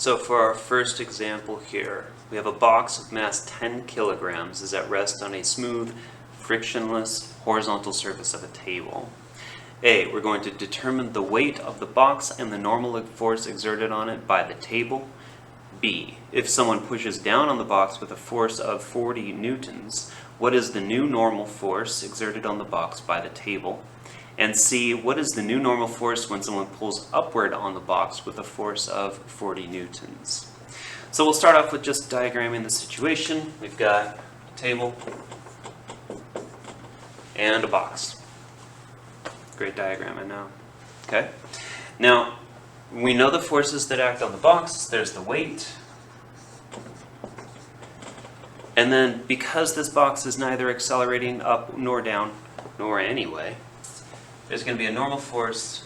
So for our first example here, we have a box of mass 10 kilograms is at rest on a smooth, frictionless, horizontal surface of a table. A, we're going to determine the weight of the box and the normal force exerted on it by the table. B, if someone pushes down on the box with a force of 40 newtons, what is the new normal force exerted on the box by the table? And C, what is the new normal force when someone pulls upward on the box with a force of 40 newtons? So we'll start off with just diagramming the situation. We've got a table and a box. Great diagram, I know. Okay. Now, we know the forces that act on the box. There's the weight. And then, because this box is neither accelerating up nor down, nor anyway, there's going to be a normal force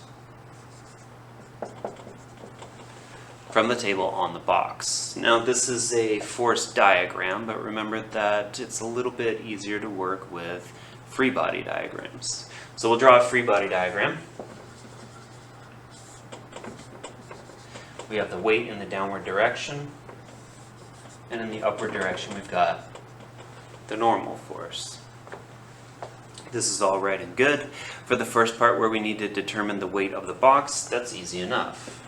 from the table on the box. Now, this is a force diagram, but remember that it's a little bit easier to work with free body diagrams. So we'll draw a free body diagram. We have the weight in the downward direction, and in the upward direction we've got the normal force. This is all right and good. For the first part where we need to determine the weight of the box, that's easy enough.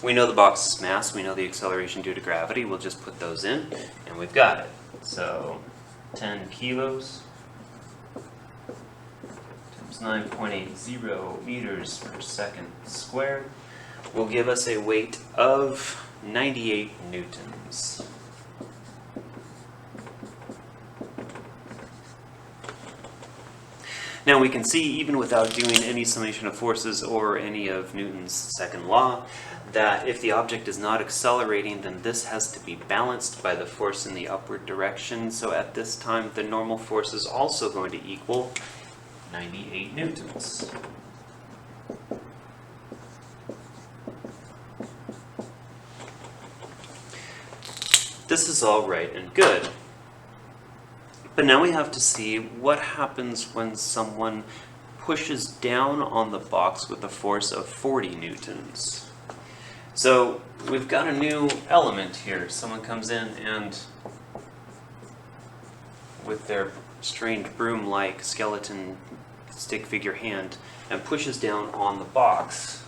We know the box's mass, we know the acceleration due to gravity, we'll just put those in, and we've got it. So 10 kilos times 9.80 meters per second squared will give us a weight of 98 newtons. Now we can see, even without doing any summation of forces or any of Newton's second law, that if the object is not accelerating, then this has to be balanced by the force in the upward direction. So at this time, the normal force is also going to equal 98 newtons. This is all right and good. But now we have to see what happens when someone pushes down on the box with a force of 40 newtons. So we've got a new element here. Someone comes in and, with their strange broom-like skeleton stick figure hand, and pushes down on the box.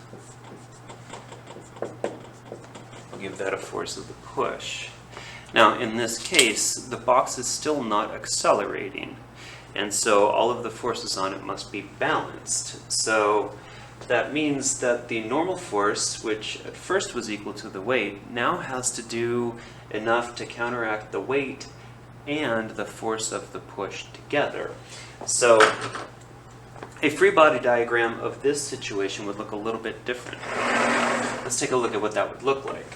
We'll give that a force of the push. Now, in this case, the box is still not accelerating, and so all of the forces on it must be balanced. So that means that the normal force, which at first was equal to the weight, now has to do enough to counteract the weight and the force of the push together. So a free body diagram of this situation would look a little bit different. Let's take a look at what that would look like.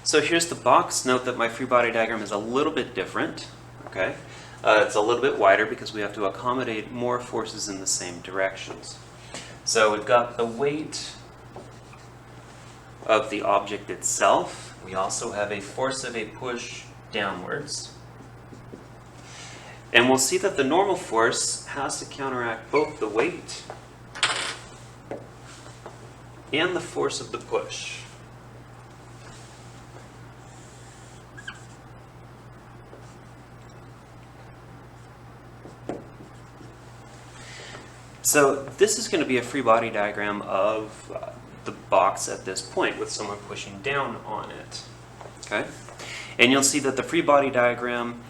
So here's the box. Note that my free body diagram is a little bit different. Okay, it's a little bit wider because we have to accommodate more forces in the same directions. So we've got the weight of the object itself. We also have a force of a push downwards. And we'll see that the normal force has to counteract both the weight and the force of the push. So this is going to be a free body diagram of the box at this point with someone pushing down on it. Okay? And you'll see that the free body diagram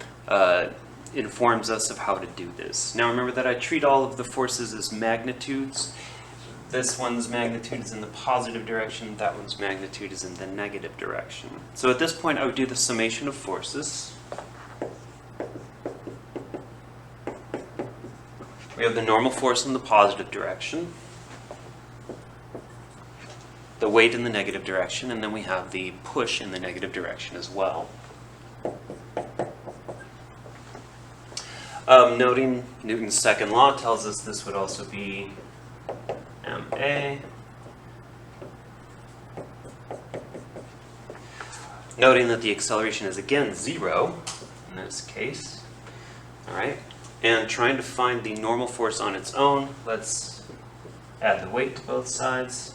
informs us of how to do this. Now remember that I treat all of the forces as magnitudes. This one's magnitude is in the positive direction, that one's magnitude is in the negative direction. So at this point I would do the summation of forces. We have the normal force in the positive direction, the weight in the negative direction, and then we have the push in the negative direction as well. Noting Newton's second law tells us this would also be ma. Noting that the acceleration is again 0 in this case. All right. And trying to find the normal force on its own, let's add the weight to both sides.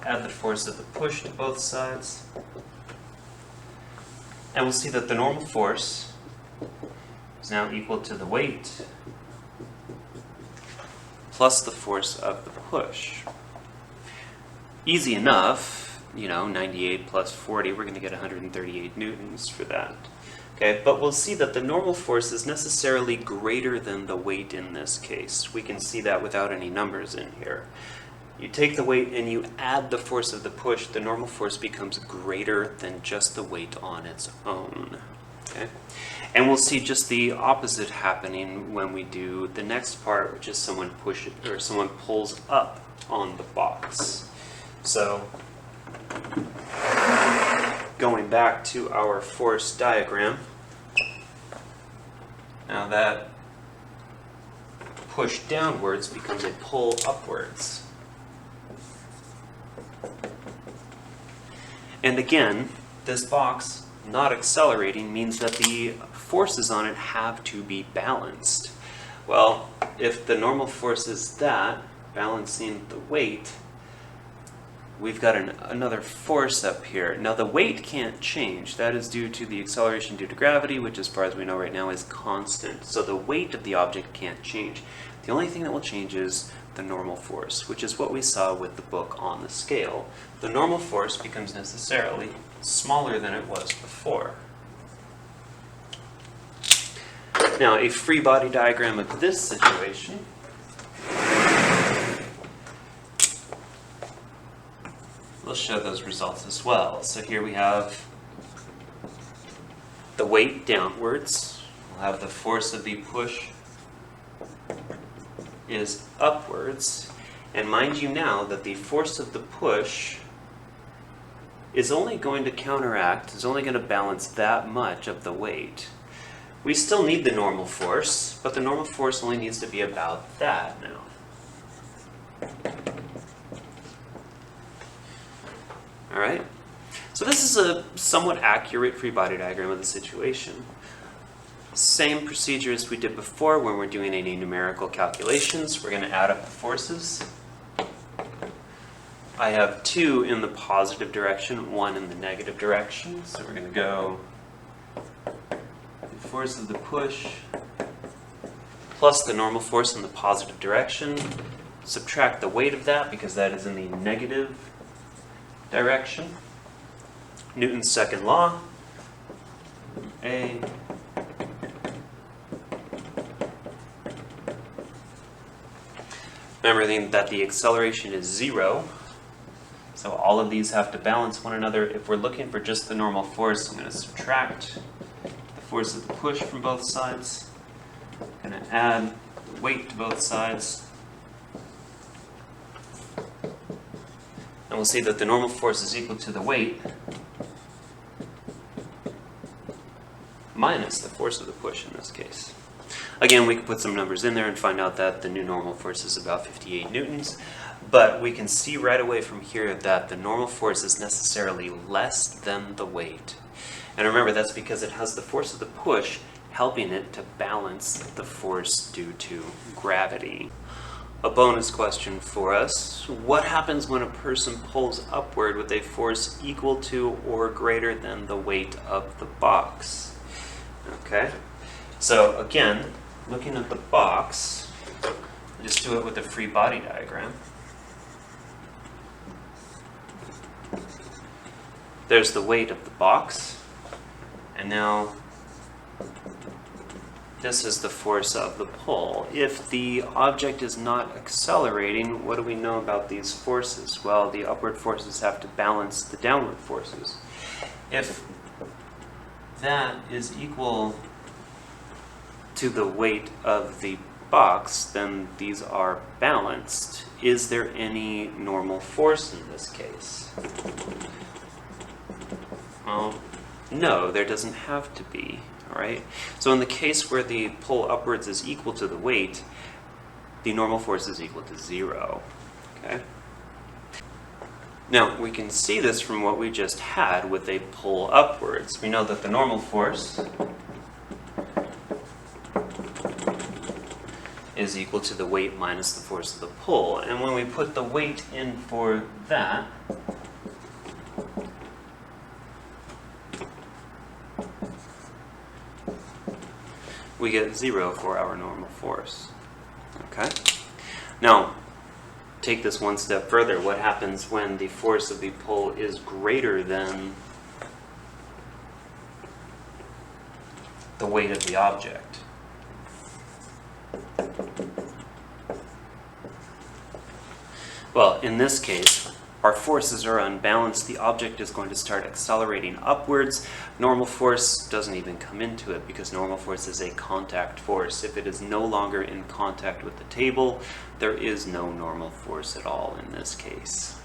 Add the force of the push to both sides. And we'll see that the normal force is now equal to the weight plus the force of the push. Easy enough, 98 plus 40, we're going to get 138 newtons for that. Okay, but we'll see that the normal force is necessarily greater than the weight in this case. We can see that without any numbers in here. You take the weight and you add the force of the push, the normal force becomes greater than just the weight on its own. Okay? And we'll see just the opposite happening when we do the next part, which is someone pulls up on the box. So, going back to our force diagram, now that push downwards becomes a pull upwards. And again, this box not accelerating means that the forces on it have to be balanced. Well, if the normal force is that, balancing the weight, we've got another force up here. Now the weight can't change. That is due to the acceleration due to gravity, which as far as we know right now is constant. So the weight of the object can't change. The only thing that will change is the normal force, which is what we saw with the book on the scale. The normal force becomes necessarily smaller than it was before. Now, a free body diagram of this situation will show those results as well. So here we have the weight downwards. We'll have the force of the push is upwards. And mind you now that the force of the push is only going to counteract, is only going to balance that much of the weight. We still need the normal force, but the normal force only needs to be about that now. Alright? So this is a somewhat accurate free body diagram of the situation. Same procedure as we did before when we're doing any numerical calculations. We're going to add up the forces. I have 2 in the positive direction, 1 in the negative direction. So we're going to go the force of the push plus the normal force in the positive direction. Subtract the weight of that because that is in the negative direction. Newton's second law. A. Remember that the acceleration is 0. So all of these have to balance one another. If we're looking for just the normal force, I'm going to subtract the force of the push from both sides. I'm going to add the weight to both sides. And we'll see that the normal force is equal to the weight minus the force of the push in this case. Again, we can put some numbers in there and find out that the new normal force is about 58 newtons. But we can see right away from here that the normal force is necessarily less than the weight. And remember, that's because it has the force of the push helping it to balance the force due to gravity. A bonus question for us. What happens when a person pulls upward with a force equal to or greater than the weight of the box? Okay, so again, looking at the box, just do it with a free body diagram. There's the weight of the box, and now this is the force of the pull. If the object is not accelerating, what do we know about these forces? Well, the upward forces have to balance the downward forces. If that is equal to the weight of the box, then these are balanced. Is there any normal force in this case? Well, no, there doesn't have to be. All right. So in the case where the pull upwards is equal to the weight, the normal force is equal to 0. Okay. Now we can see this from what we just had with a pull upwards. We know that the normal force is equal to the weight minus the force of the pull. And when we put the weight in for that, we get 0 for our normal force. Okay? Now, take this one step further. What happens when the force of the pull is greater than the weight of the object? Well, in this case, our forces are unbalanced. The object is going to start accelerating upwards. Normal force doesn't even come into it because normal force is a contact force. If it is no longer in contact with the table, there is no normal force at all in this case.